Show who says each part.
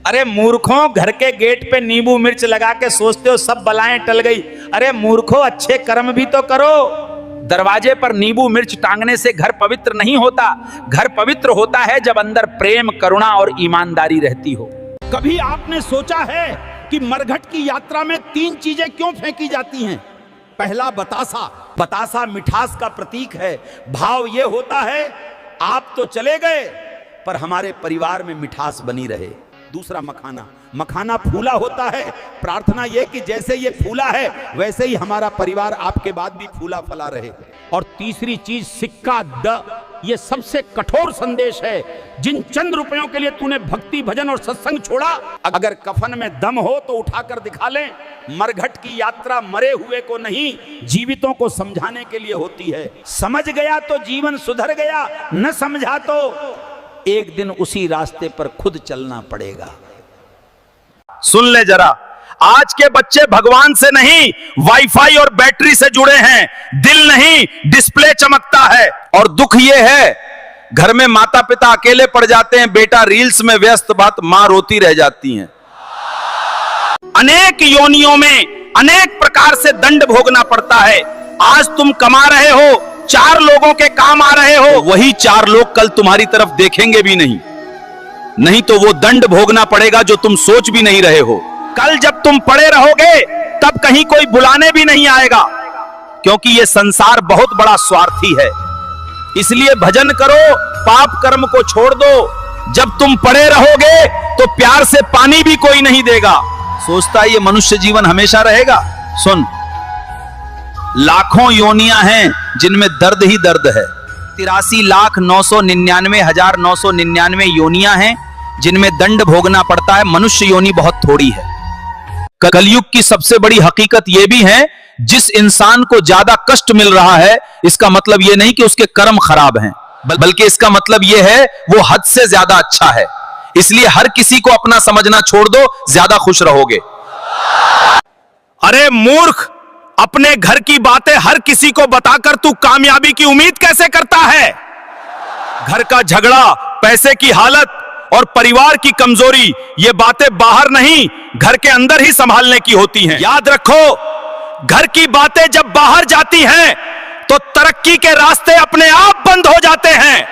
Speaker 1: अरे मूर्खों, घर के गेट पे नींबू मिर्च लगा के सोचते हो सब बलाएं टल गई। अरे मूर्खों, अच्छे कर्म भी तो करो। दरवाजे पर नींबू मिर्च टांगने से घर पवित्र नहीं होता। घर पवित्र होता है जब अंदर प्रेम, करुणा और ईमानदारी रहती हो। कभी आपने सोचा है कि मरघट की यात्रा में 3 चीजें क्यों फेंकी जाती हैं? पहला, बतासा। बतासा मिठास का प्रतीक है। भाव ये होता है आप तो चले गए पर हमारे परिवार में मिठास बनी रहे। दूसरा, मखाना। मखाना फूला होता है। प्रार्थना यह कि जैसे ये फूला है वैसे ही हमारा परिवार आपके बाद भी फूला फला रहे। और तीसरी चीज, सिक्का। ये सबसे कठोर संदेश है। जिन चंद रुपयों के लिए तूने भक्ति, भजन और सत्संग छोड़ा, अगर कफन में दम हो तो उठाकर दिखा लें। मरघट की यात्रा मरे हुए को नहीं, जीवितों को समझाने के लिए होती है। समझ गया तो जीवन सुधर गया, न समझा तो एक दिन उसी रास्ते पर खुद चलना पड़ेगा। सुन ले जरा, आज के बच्चे भगवान से नहीं वाईफाई और बैटरी से जुड़े हैं। दिल नहीं, डिस्प्ले चमकता है। और दुख यह है, घर में माता पिता अकेले पड़ जाते हैं, बेटा रील्स में व्यस्त, बात मां रोती रह जाती हैं। अनेक योनियों में अनेक प्रकार से दंड भोगना पड़ता है। आज तुम कमा रहे हो, 4 लोगों के काम आ रहे हो, वही 4 लोग कल तुम्हारी तरफ देखेंगे भी नहीं। नहीं तो वो दंड भोगना पड़ेगा जो तुम सोच भी नहीं रहे हो। कल जब तुम पड़े रहोगे तब कहीं कोई बुलाने भी नहीं आएगा, क्योंकि ये संसार बहुत बड़ा स्वार्थी है। इसलिए भजन करो, पाप कर्म को छोड़ दो। जब तुम पड़े रहोगे तो प्यार से पानी भी कोई नहीं देगा। सोचता है ये मनुष्य जीवन हमेशा रहेगा। सुन, लाखों योनियां हैं जिनमें दर्द ही दर्द है। 83,999,999 योनियां हैं जिनमें दंड भोगना पड़ता है। मनुष्य योनि बहुत थोड़ी है। कलयुग की सबसे बड़ी हकीकत यह भी है, जिस इंसान को ज्यादा कष्ट मिल रहा है, इसका मतलब यह नहीं कि उसके कर्म खराब हैं, बल्कि इसका मतलब यह है वो हद से ज्यादा अच्छा है। इसलिए हर किसी को अपना समझना छोड़ दो, ज्यादा खुश रहोगे। अरे मूर्ख, अपने घर की बातें हर किसी को बताकर तू कामयाबी की उम्मीद कैसे करता है? घर का झगड़ा, पैसे की हालत और परिवार की कमजोरी, ये बातें बाहर नहीं, घर के अंदर ही संभालने की होती हैं। याद रखो, घर की बातें जब बाहर जाती हैं तो तरक्की के रास्ते अपने आप बंद हो जाते हैं।